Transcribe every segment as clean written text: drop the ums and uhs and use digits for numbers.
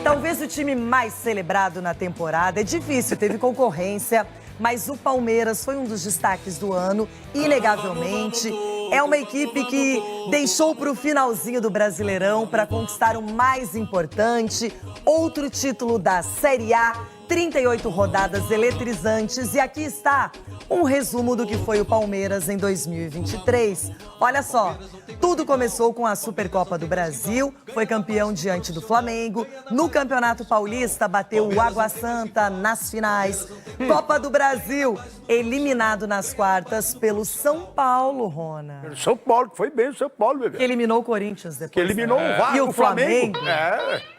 Talvez o time mais celebrado na temporada. É difícil, teve concorrência, mas o Palmeiras foi um dos destaques do ano, inegavelmente. É uma equipe que deixou para o finalzinho do Brasileirão para conquistar o mais importante, outro título da Série A, 38 rodadas eletrizantes. E aqui está um resumo do que foi o Palmeiras em 2023. Olha só, tudo começou com a Supercopa do Brasil, foi campeão diante do Flamengo. No Campeonato Paulista, bateu o Água Santa nas finais. Copa do Brasil, eliminado nas quartas pelo São Paulo, Rona. São Paulo, que foi bem o São Paulo, bebê. Que eliminou o Corinthians depois. Que eliminou o Vasco, E o Flamengo. É.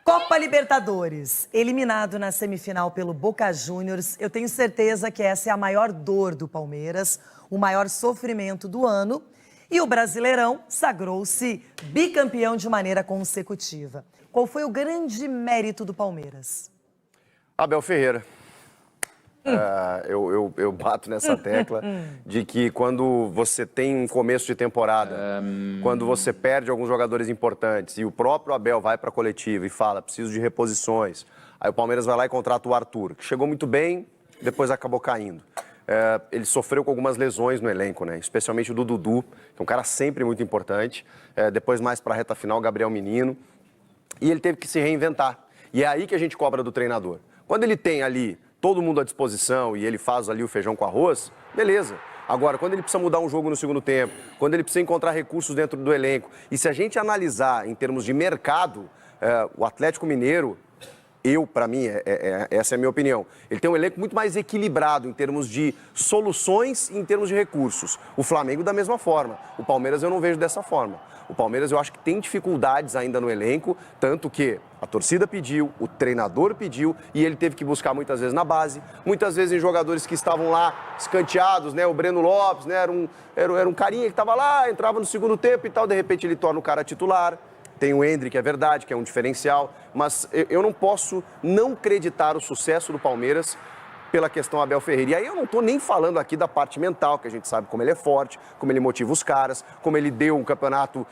Copa Libertadores, eliminado na semifinal pelo Boca Juniors. Eu tenho certeza que essa é a maior dor do Palmeiras, o maior sofrimento do ano. E o Brasileirão sagrou-se bicampeão de maneira consecutiva. Qual foi o grande mérito do Palmeiras? Abel Ferreira. Eu bato nessa tecla de que quando você tem um começo de temporada, quando você perde alguns jogadores importantes e o próprio Abel vai para a coletiva e fala, preciso de reposições, aí o Palmeiras vai lá e contrata o Arthur, que chegou muito bem, depois acabou caindo. Ele sofreu com algumas lesões no elenco, né? Especialmente o do Dudu, que é um cara sempre muito importante. Depois mais para a reta final, Gabriel Menino. E ele teve que se reinventar. E é aí que a gente cobra do treinador. Quando ele tem ali todo mundo à disposição e ele faz ali o feijão com arroz, beleza. Agora, quando ele precisa mudar um jogo no segundo tempo, quando ele precisa encontrar recursos dentro do elenco, e se a gente analisar em termos de mercado, o Atlético Mineiro, para mim, essa é a minha opinião, ele tem um elenco muito mais equilibrado em termos de soluções e em termos de recursos. O Flamengo da mesma forma. O Palmeiras eu não vejo dessa forma. O Palmeiras eu acho que tem dificuldades ainda no elenco, tanto que a torcida pediu, o treinador pediu e ele teve que buscar muitas vezes na base, muitas vezes em jogadores que estavam lá escanteados, né? O Breno Lopes, né? Era um carinha que estava lá, entrava no segundo tempo e tal, de repente ele torna o cara titular. Tem o Endrick, é verdade, que é um diferencial, mas eu não posso não acreditar o sucesso do Palmeiras pela questão Abel Ferreira. E aí eu não estou nem falando aqui da parte mental, que a gente sabe como ele é forte, como ele motiva os caras, como ele deu o campeonato,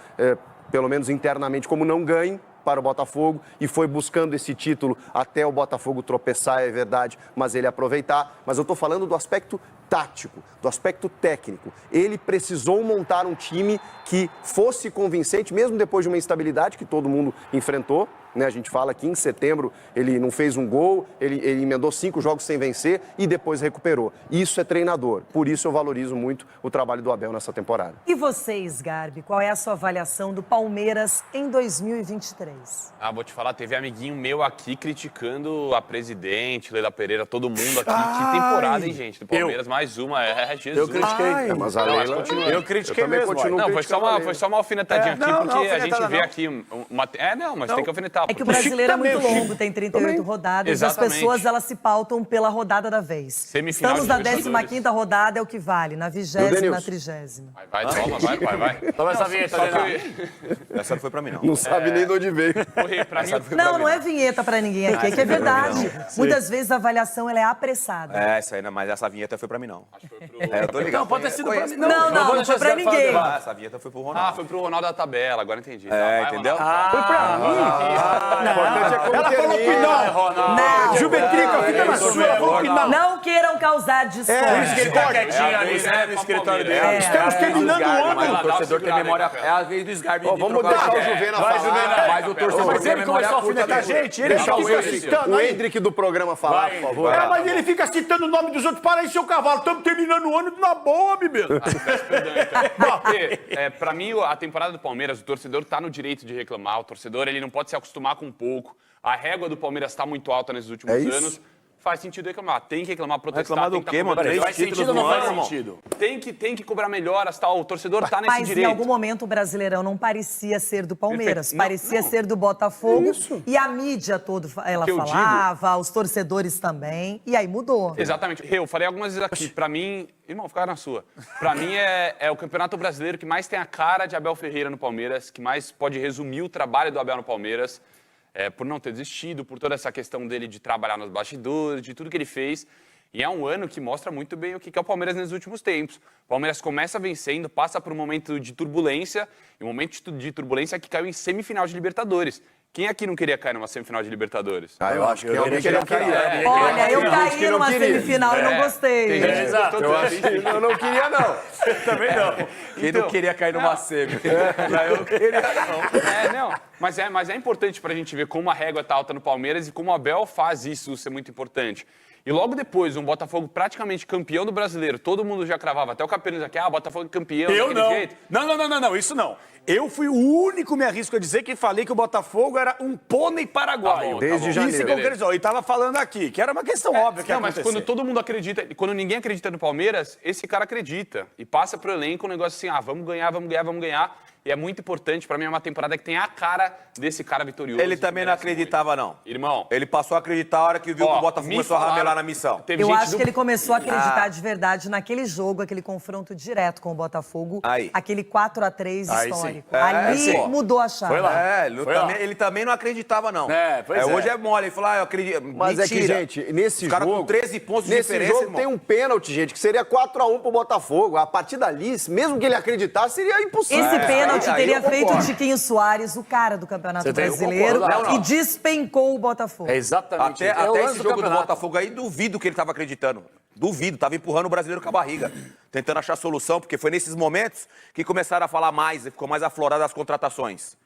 pelo menos internamente, como não ganhe para o Botafogo e foi buscando esse título até o Botafogo tropeçar, é verdade, mas ele aproveitar. Mas eu estou falando do aspecto tático, do aspecto técnico. Ele precisou montar um time que fosse convincente, mesmo depois de uma instabilidade que todo mundo enfrentou. Né? A gente fala que em setembro ele não fez um gol, ele emendou 5 jogos sem vencer e depois recuperou. Isso é treinador, por isso eu valorizo muito o trabalho do Abel nessa temporada. E vocês, Garbi, qual é a sua avaliação do Palmeiras em 2023? Vou te falar, teve amiguinho meu aqui criticando a presidente, Leila Pereira, todo mundo aqui. Que temporada, hein, gente? Do Palmeiras, mais uma, Jesus. Eu critiquei. Mas a Leila... Eu critiquei também mesmo. continuo Não, foi só uma alfinetadinha aqui, porque a gente vê não. aqui uma... mas tem que alfinetar. É que o brasileiro é muito longo, tem 38 rodadas. Exatamente. As pessoas, elas se pautam pela rodada da vez. Semifinal Estamos na de Libertadores. 15ª rodada, é o que vale. Na 20ª, na 30ª. Vai. Toma essa vinheta, Essa não foi pra mim, não. Não sabe nem de onde veio. Pra mim, Não é vinheta pra ninguém aqui, é que é verdade. Muitas vezes a avaliação ela é apressada. Essa aí, mas essa vinheta foi pra mim, não. Eu tô ligado. Não, pode ter sido pra mim. Não foi pra ninguém. Essa vinheta foi pro Ronaldo. foi pro Ronaldo da tabela, agora entendi. Entendeu? Foi pra mim. Ela falou que não. Não. Gilbertrica, fica na sua. Ela falou que não. Não queiram causar discórdia. Ele tá quietinho ali, né, no escritório dele. Estamos terminando o ano. O torcedor tem memória... É a vez do Sgarbi. Vamos deixar o Juvena falar. Mas o torcedor tem Ele memória começou a curta alfinetar a também. gente. Ele Deixa fica citando o aí. Endrick do programa falar, por favor. Mas ele fica citando o nome dos outros. Para aí, seu cavalo. Estamos terminando o ano na boa, bebê. Pra mim, a temporada do Palmeiras, o torcedor tá no direito de reclamar. O torcedor, ele não pode se acostumar com pouco. A régua do Palmeiras tá muito alta nesses últimos anos. Faz sentido reclamar. Tem que reclamar, protestar. Reclamar do tem que quê, mano? 3 Faz títulos sentido ou não no faz ano, sentido? Tem que cobrar melhoras, tal. O torcedor tá nesse Mas direito. em algum momento o Brasileirão não parecia ser do Palmeiras, Perfeito. parecia ser do Botafogo. E a mídia toda, ela Que eu falava, os torcedores também, e aí mudou. Exatamente. Eu falei algumas vezes aqui, pra mim... Irmão, fica na sua. Pra mim é o Campeonato Brasileiro que mais tem a cara de Abel Ferreira no Palmeiras, que mais pode resumir o trabalho do Abel no Palmeiras, por não ter desistido, por toda essa questão dele de trabalhar nos bastidores, de tudo que ele fez. E é um ano que mostra muito bem o que é o Palmeiras nos últimos tempos. O Palmeiras começa vencendo, passa por um momento de turbulência, e um momento de turbulência que caiu em semifinal de Libertadores. Quem aqui não queria cair numa semifinal de Libertadores? Ah, eu acho que realmente ele não queria. Olha, eu Tem gente que caí não numa queria. semifinal e não gostei. Exato. Eu não queria, não. Também não. Quem não queria cair numa semi? Eu queria, não. Mas é importante pra gente ver como a régua tá alta no Palmeiras e como o Abel faz isso ser muito importante. E logo depois, um Botafogo praticamente campeão do Brasileiro, todo mundo já cravava, até o Capelino aqui, Botafogo é campeão, Eu daquele não. jeito. Não, isso não. Eu fui o único, me arrisco a dizer, que falei que o Botafogo era um pônei paraguaio. Tá bom, Desde E se janeiro. concretizou. E tava falando aqui, que era uma questão óbvia que ia Não, mas acontecer. quando todo mundo acredita, quando ninguém acredita no Palmeiras, esse cara acredita. E passa pro elenco um negócio assim, vamos ganhar, vamos ganhar, vamos ganhar. E é muito importante, pra mim é uma temporada que tem a cara desse cara vitorioso. Ele também não acreditava, não. Irmão. Ele passou a acreditar a hora que viu que o Botafogo começou a ramelar na missão. Teve Eu gente acho do- que ele começou a acreditar de verdade naquele jogo, aquele confronto direto com o Botafogo, Aí. aquele 4-3 Aí sim. histórico. É, Ali sim. mudou a chave. Foi lá. Ele também não acreditava, não. Pois é. Hoje é mole. Ele falou, eu acredito. Mas é que, gente, nesse Os caras jogo... com 13 pontos de nesse diferença, jogo irmão. tem um pênalti, gente, que seria 4-1 pro Botafogo. A partir dali, mesmo que ele acreditasse, seria impossível. Esse pênalti aí teria eu feito o concordo. Tiquinho Soares, o cara do Campeonato Você tem- eu Brasileiro, concordo. Não, não. e despencou o Botafogo. É exatamente. Até É o lance esse jogo do campeonato. Botafogo aí, duvido que ele tava acreditando. Duvido, tava empurrando o brasileiro com a barriga. Tentando achar solução, porque foi nesses momentos que começaram a falar mais, e ficou mais aflorada as contratações.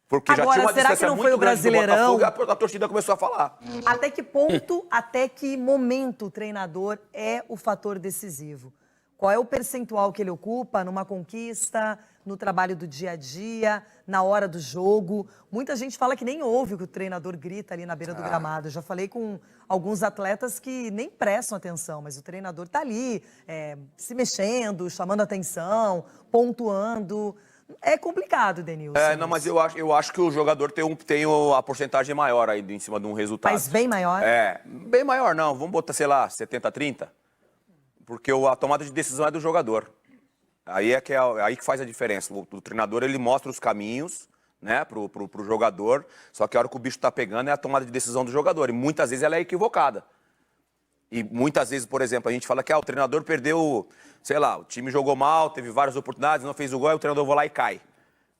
Porque já Agora, tinha uma será que distância não muito foi o grande do Brasileirão? Botafogo, e a torcida começou a falar. Até que ponto, até que momento o treinador é o fator decisivo? Qual é o percentual que ele ocupa numa conquista, no trabalho do dia a dia, na hora do jogo? Muita gente fala que nem ouve o que o treinador grita ali na beira do gramado. Eu já falei com alguns atletas que nem prestam atenção, mas o treinador está ali, se mexendo, chamando atenção, pontuando. É complicado, Denilson. Não, mas eu acho que o jogador tem a porcentagem maior aí em cima de um resultado. Mas bem maior. Bem maior não. Vamos botar, sei lá, 70-30. Porque a tomada de decisão é do jogador. Aí que faz a diferença. O treinador, ele mostra os caminhos, né, pro jogador, só que a hora que o bicho tá pegando é a tomada de decisão do jogador. E muitas vezes ela é equivocada. E muitas vezes, por exemplo, a gente fala que o treinador perdeu, sei lá, o time jogou mal, teve várias oportunidades, não fez o gol, aí o treinador vai lá e cai.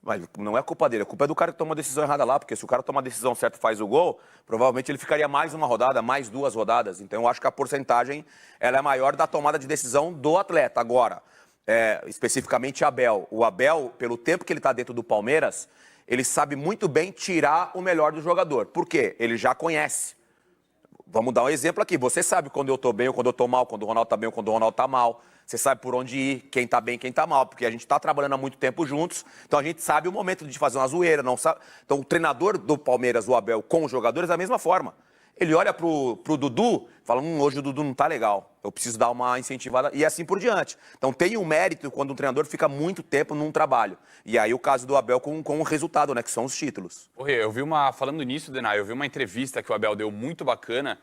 Mas não é culpa dele, a culpa é do cara que toma a decisão errada lá, porque se o cara toma a decisão certa e faz o gol, provavelmente ele ficaria mais uma rodada, mais 2 rodadas. Então eu acho que a porcentagem ela é maior da tomada de decisão do atleta. Agora, especificamente Abel. O Abel, pelo tempo que ele está dentro do Palmeiras, ele sabe muito bem tirar o melhor do jogador. Por quê? Ele já conhece. Vamos dar um exemplo aqui. Você sabe quando eu tô bem ou quando eu tô mal, quando o Ronaldo tá bem ou quando o Ronaldo tá mal. Você sabe por onde ir, quem tá bem, quem tá mal, porque a gente tá trabalhando há muito tempo juntos, então a gente sabe o momento de fazer uma zoeira, não sabe. Então o treinador do Palmeiras, o Abel, com os jogadores, da mesma forma. Ele olha pro Dudu e fala, hoje o Dudu não tá legal, eu preciso dar uma incentivada, e assim por diante. Então tem um mérito quando um treinador fica muito tempo num trabalho. E aí o caso do Abel com o resultado, né, que são os títulos. Ô, Rê, falando nisso, Denay, eu vi uma entrevista que o Abel deu muito bacana,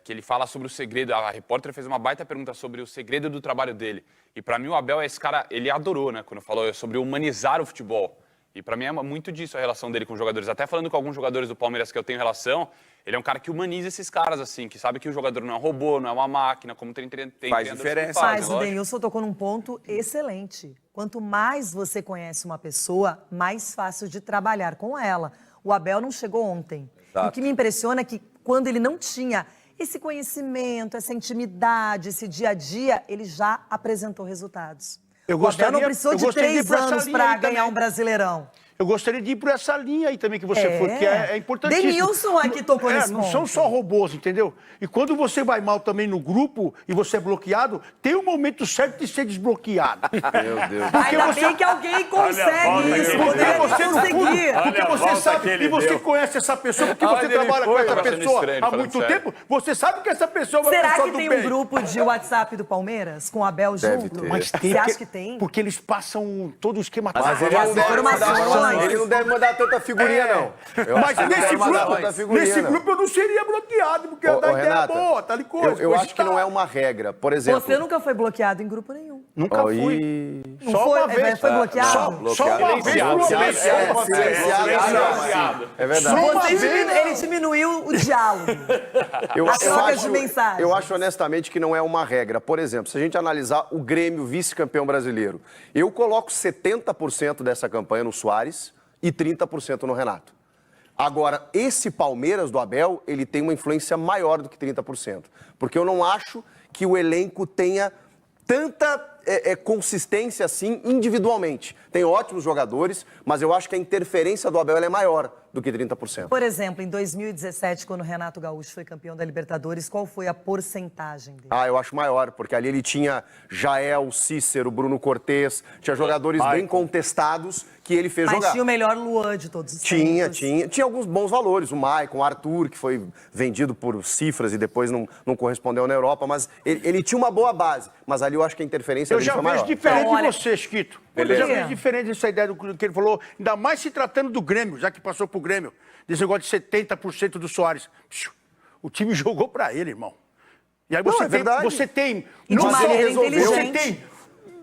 que ele fala sobre o segredo. A repórter fez uma baita pergunta sobre o segredo do trabalho dele. E pra mim o Abel é esse cara, ele adorou, né, quando falou sobre humanizar o futebol. E pra mim é muito disso a relação dele com os jogadores. Até falando com alguns jogadores do Palmeiras que eu tenho relação, ele é um cara que humaniza esses caras, assim, que sabe que o jogador não é um robô, não é uma máquina, como tem Faz diferença. Mas o Denilson tocou num ponto excelente. Quanto mais você conhece uma pessoa, mais fácil de trabalhar com ela. O Abel não chegou ontem. Exato. E o que me impressiona é que quando ele não tinha esse conhecimento, essa intimidade, esse dia a dia, ele já apresentou resultados. O Abel não precisou de 3 anos para ganhar um Brasileirão. Eu gostaria de ir por essa linha aí também que você foi, que é importantíssimo. Denilson aqui tocou nesse Não ponto. são só robôs, entendeu? E quando você vai mal também no grupo e você é bloqueado, tem um momento certo de ser desbloqueado. Meu Deus. Ainda bem que alguém consegue isso, poderia Porque você no fundo, conseguir. porque você sabe e você conhece essa pessoa, porque você trabalha com essa pessoa há muito tempo, você sabe que essa pessoa é uma Será pessoa que do tem bem. um grupo de WhatsApp do Palmeiras com o Abel Deve junto? ter. Mas tem, Você acha que tem? Porque eles passam todo o esquema Mas tático. ele não deve informações. mandar, ele não deve mandar tanta figurinha, não. Eu acho Mas que ele não nesse deve mandar tanta grupo, figurinha, não. eu não seria bloqueado, porque Ô, a ideia Renata, é boa, tá ali coisa. eu acho que não é uma regra. Por exemplo... Você nunca foi bloqueado em grupo nenhum. Nunca Ó, fui. e- Não Só foi, uma vez. foi bloqueado? Só uma vez por uma vez. Silenciado. É verdade. Só uma Você vez. ele diminuiu o diálogo. A troca de mensagem. Eu acho honestamente que não é uma regra. Por exemplo, se a gente analisar o Grêmio vice-campeão brasileiro, eu coloco 70% dessa campanha no Suárez e 30% no Renato. Agora, esse Palmeiras do Abel, ele tem uma influência maior do que 30%. Porque eu não acho que o elenco tenha tanta consistência assim individualmente. Tem ótimos jogadores, mas eu acho que a interferência do Abel ela é maior do que 30%. Por exemplo, em 2017, quando o Renato Gaúcho foi campeão da Libertadores, qual foi a porcentagem dele? Ah, eu acho maior, porque ali ele tinha Jael, Cícero, Bruno Cortez, tinha jogadores bem contestados que ele fez Mas jogar. tinha o melhor Luan de todos os Tinha tempos. Tinha alguns bons valores. O Maicon, o Arthur, que foi vendido por cifras e depois não correspondeu na Europa, mas ele tinha uma boa base. Mas ali eu acho que a interferência Eu dele já foi vejo maior. diferente Então, olha- de você, Chiquito. Beleza. Eu já vejo diferente dessa ideia do que ele falou, ainda mais se tratando do Grêmio, já que passou pro Grêmio. Desse negócio de 70% do Soares. O time jogou pra ele, irmão. E aí Não, é verdade. você tem... E de Não, uma mas maneira você inteligente. tem...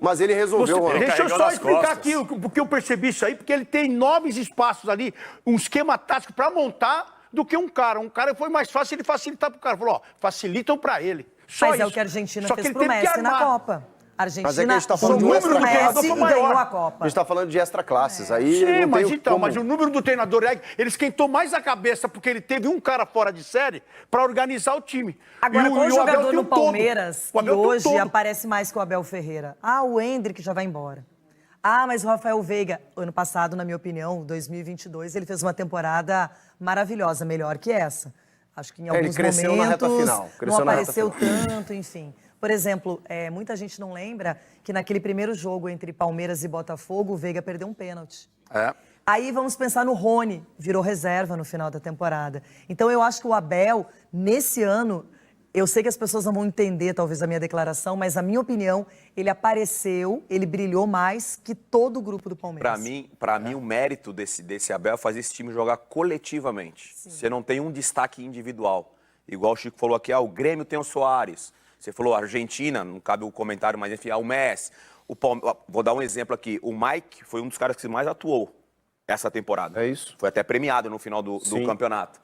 Mas ele resolveu, mano. Deixa eu carregou só nas explicar costas. aqui porque eu percebi isso aí, porque ele tem 9 espaços ali, um esquema tático pra montar do que um cara. Um cara foi mais fácil ele facilitar pro cara. Falou, ó, facilitam pra ele. Só Mas isso. é o que a Argentina Só que fez ele pro teve que Messi na armar. Copa. A Argentina Mas é que a gente tá falando de jogou um pro extra Messi classe. e maior. ganhou a A Copa. gente tá falando de extra classes. Aí Sim, não mas tem então, como. mas o número do treinador, ele esquentou mais a cabeça porque ele teve um cara fora de série pra organizar o time. Agora, qual o Abel jogador tem no um todo. Palmeiras O que Abel tem um hoje todo. aparece mais que o Abel Ferreira? Ah, o Endrick já vai embora. Ah, mas o Rafael Veiga, ano passado, na minha opinião, 2022, ele fez uma temporada maravilhosa, melhor que essa. Acho que em ele alguns cresceu na reta momentos final, não cresceu na reta apareceu final. tanto, enfim. Por exemplo, muita gente não lembra que naquele primeiro jogo entre Palmeiras e Botafogo, o Veiga perdeu um pênalti. Aí vamos pensar no Rony, virou reserva no final da temporada. Então eu acho que o Abel, nesse ano, eu sei que as pessoas não vão entender talvez a minha declaração, mas a minha opinião, ele apareceu, ele brilhou mais que todo o grupo do Palmeiras. Pra mim, o mérito desse Abel é fazer esse time jogar coletivamente. Você não tem um destaque individual. Igual o Chico falou aqui, o Grêmio tem o Soares. Você falou a Argentina, não cabe o comentário, mas enfim, o Messi. Vou dar um exemplo aqui. O Mike foi um dos caras que mais atuou essa temporada. É isso. Foi até premiado no final do campeonato.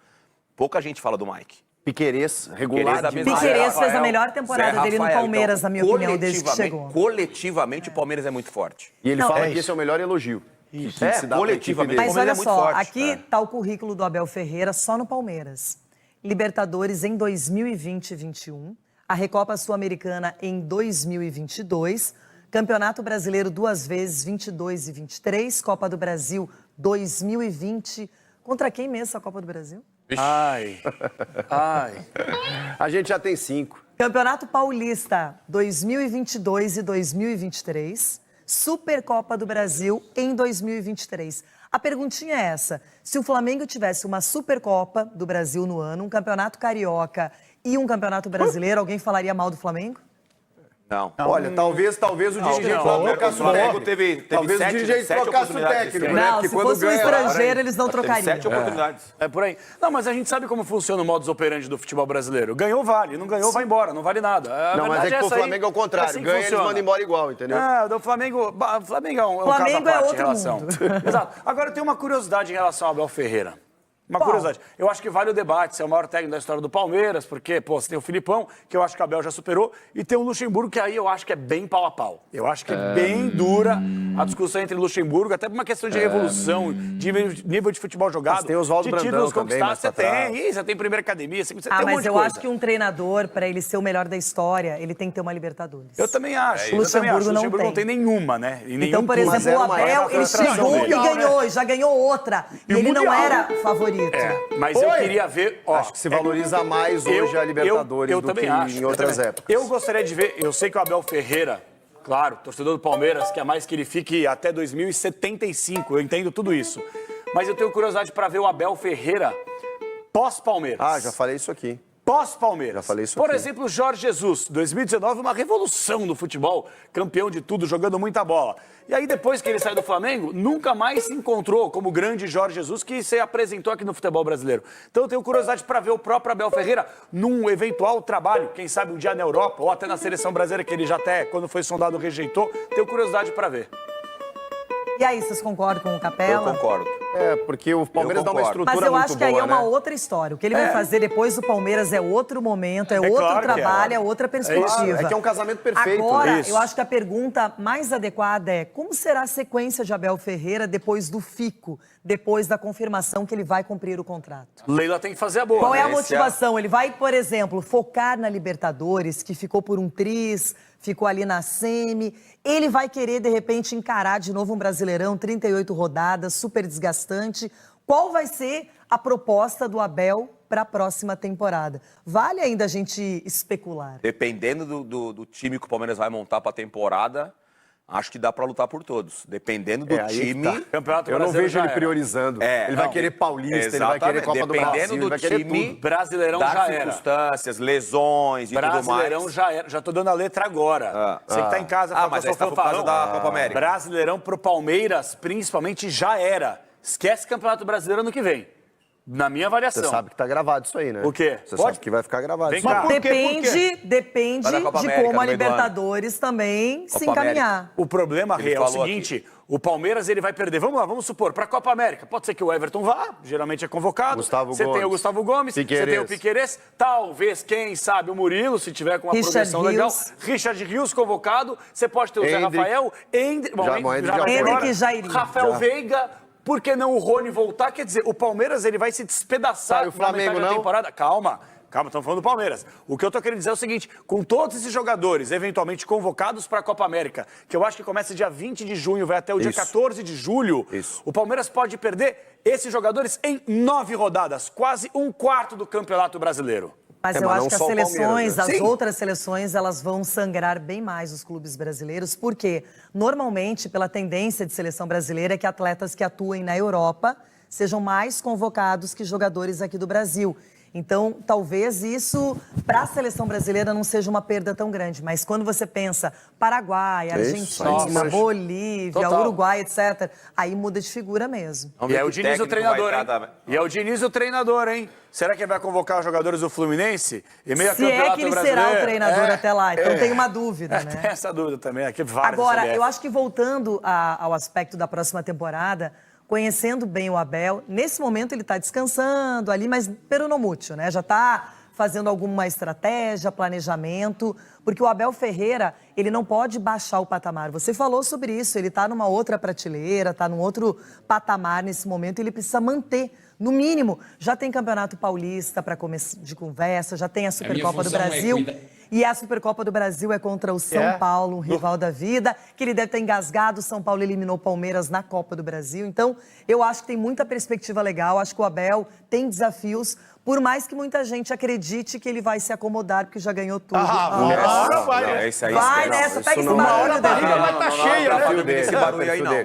Pouca gente fala do Mike. Piquerez, regular da demais. mesma- Piquerez fez a Rafael, melhor temporada Zé dele no Rafael. Palmeiras, Então, na minha opinião, desde que coletivamente- chegou. Coletivamente, o Palmeiras é muito forte. E ele Não, fala é que isso. esse é o melhor elogio. Isso. Que É, se dá pra coletivamente. equipe dele. Mas Palmeiras olha é muito só, forte. aqui está o currículo do Abel Ferreira só no Palmeiras. Libertadores em 2020 e 21, a Recopa Sul-Americana em 2022, Campeonato Brasileiro 2 vezes, 22 e 23, Copa do Brasil 2020. Contra quem mesmo essa Copa do Brasil? Ai. A gente já tem 5. Campeonato Paulista 2022 e 2023, Supercopa do Brasil em 2023. A perguntinha é essa: se o Flamengo tivesse uma Supercopa do Brasil no ano, um Campeonato Carioca e um Campeonato Brasileiro, alguém falaria mal do Flamengo? Não. Olha, talvez o dirigente não. lá O trocasse o Flamengo técnico. teve Talvez sete- o dirigente sete trocasse o oportunidades técnico, esse né? Não, Porque se quando fosse um ganha, estrangeiro, eles não Teve trocariam. 7 oportunidades. É por aí. Não, mas a gente sabe como funciona o modus operandi do futebol brasileiro. Ganhou, vale. Não ganhou, vai embora. Não vale nada. A Não, mas verdade é que o essa aí. Flamengo é o contrário. assim que Ganha, eles funciona. mandam embora igual, entendeu? O Flamengo é um Flamengo caso à é parte outro em relação. mundo. Exato. Agora, eu tenho uma curiosidade em relação ao Abel Ferreira. Uma Qual? curiosidade. Eu acho que vale o debate se é o maior técnico da história do Palmeiras, porque, você tem o Filipão, que eu acho que o Abel já superou, e tem o Luxemburgo, que aí eu acho que é bem pau a pau. Eu acho que é bem dura a discussão entre Luxemburgo, até por uma questão de revolução, de nível de futebol jogado, Mas tem o Oswaldo de Brandão títulos também, conquistados. Você mais pra trás. tem, você tem primeira academia, você tem um monte Mas de eu coisa. acho que um treinador, para ele ser o melhor da história, ele tem que ter uma Libertadores. Eu também acho. O Luxemburgo O não Luxemburgo não tem. tem nenhuma, né? E Então, nenhum por clube. Mas exemplo, o era uma Abel, época ele frustração chegou dele. e ganhou, já ganhou outra. E E o ele não Mundial. era favorito. Mas eu queria ver... Ó, Acho que se valoriza mais hoje a Libertadores eu do também que acho, em eu outras também. épocas. Eu gostaria de ver, eu sei que o Abel Ferreira, claro, torcedor do Palmeiras, quer mais que ele fique até 2075, eu entendo tudo isso. Mas eu tenho curiosidade para ver o Abel Ferreira pós-Palmeiras. Ah, já falei isso aqui. Pós-Palmeiras. Já falei isso Por aqui. exemplo, Jorge Jesus, 2019, uma revolução do futebol, campeão de tudo, jogando muita bola. E aí, depois que ele saiu do Flamengo, nunca mais se encontrou como o grande Jorge Jesus que se apresentou aqui no futebol brasileiro. Então, eu tenho curiosidade para ver o próprio Abel Ferreira num eventual trabalho, quem sabe um dia na Europa ou até na seleção brasileira, que ele já até, quando foi sondado, rejeitou. Tenho curiosidade para ver. E aí, vocês concordam com o Eu Capela? concordo. Porque o Palmeiras dá uma concordo. estrutura Mas eu muito acho que aí boa, é uma né? outra história. O que ele vai fazer depois do Palmeiras é outro momento, é outro claro que é. trabalho, é outra perspectiva. É que é um casamento perfeito, Agora, né? eu acho que a pergunta mais adequada é como será a sequência de Abel Ferreira depois do fico, depois da confirmação que ele vai cumprir o contrato? Leila tem que fazer a boa. Qual é a né? motivação? Ele vai, por exemplo, focar na Libertadores, que ficou por um triz, ficou ali na semi. Ele vai querer, de repente, encarar de novo um Brasileirão, 38 rodadas, super desgastante. Qual vai ser a proposta do Abel para a próxima temporada? Vale ainda a gente especular. Dependendo do time que o Palmeiras vai montar para a temporada, acho que dá para lutar por todos. Dependendo do É, aí que time. tá. Campeonato Eu não Brasileiro vejo já ele era. priorizando. Ele vai querer Paulista, ele vai querer Copa do Brasil, Dependendo ele do vai querer time, tudo. Brasileirão das já era. circunstâncias, lesões e tudo Brasileirão mais. já era. Já tô dando a letra agora. Você que tá em casa, fala, mas eu aí sou tá por causa fanfarrão. da Copa América. Brasileirão pro Palmeiras, principalmente, já era. Esquece Campeonato Brasileiro ano que vem. Na minha avaliação. Você sabe que tá gravado isso aí, né? O quê? Você Pode? sabe que vai ficar gravado Vem isso cá. aí. Por quê? Por quê? Depende Vai da Copa de América como a no meio do ano. Libertadores também se Copa encaminhar. O problema, Ele Rê, é o falou seguinte, o Palmeiras ele vai perder. Vamos lá, vamos supor, para a Copa América. Pode ser que o Everton vá, geralmente é convocado. Gustavo Você tem o Gomes. Gustavo Gomes, você Piquerez. tem o Piquerez, talvez, quem sabe, o Murilo, se tiver com uma Richard progressão legal. Rios. Richard Rios convocado, você pode ter o Zé Hendrick. Rafael, Bom, Já, Hendrick Hendrick vai já embora. foi. Hendrick já iria. Rafael Já. Veiga, por que não o Rony voltar? Quer dizer, o Palmeiras ele vai se despedaçar Tá, e o Flamengo na metade da não? temporada. Calma, estamos falando do Palmeiras. O que eu tô querendo dizer é o seguinte, com todos esses jogadores eventualmente convocados para a Copa América, que eu acho que começa dia 20 de junho, vai até o dia Isso. 14 de julho, Isso. o Palmeiras pode perder esses jogadores em 9 rodadas, quase um quarto do Campeonato Brasileiro. Mas É, eu mas acho não que as só o seleções, Palmeiras, né? as Sim. outras seleções, elas vão sangrar bem mais os clubes brasileiros, porque normalmente, pela tendência de seleção brasileira, é que atletas que atuem na Europa sejam mais convocados que jogadores aqui do Brasil. Então, talvez isso, para a seleção brasileira, não seja uma perda tão grande. Mas quando você pensa Paraguai, Isso, Argentina, nossa. Bolívia, Total. Uruguai, etc., aí muda de figura mesmo. Vamos E ver é o que Diniz o técnico vai treinador, hein? entrar da- E é o Diniz o treinador, hein? Será que ele vai convocar os jogadores do Fluminense? E meio a Se é Campeonato que ele Brasileiro? será o treinador até lá. Então tem uma É, dúvida, né? tem essa dúvida também. Aqui várias Agora, CBF. eu acho que voltando ao aspecto da próxima temporada, conhecendo bem o Abel, nesse momento ele está descansando ali, mas peronomútil, né? Já está fazendo alguma estratégia, planejamento, porque o Abel Ferreira, ele não pode baixar o patamar. Você falou sobre isso, ele está numa outra prateleira, está num outro patamar nesse momento, ele precisa manter. No mínimo, já tem Campeonato Paulista para começo de conversa, já tem a Supercopa do Brasil. E a Supercopa do Brasil é contra o São Paulo, um rival da vida, que ele deve ter engasgado. O São Paulo eliminou o Palmeiras na Copa do Brasil. Então, eu acho que tem muita perspectiva legal. Acho que o Abel tem desafios, por mais que muita gente acredite que ele vai se acomodar, porque já ganhou tudo. Uma hora vai, né? Esse aí Vai espera. nessa, pega esse não- barulho, Uma hora a barriga Dedé. vai estar cheia, né? Esse barulho aí não.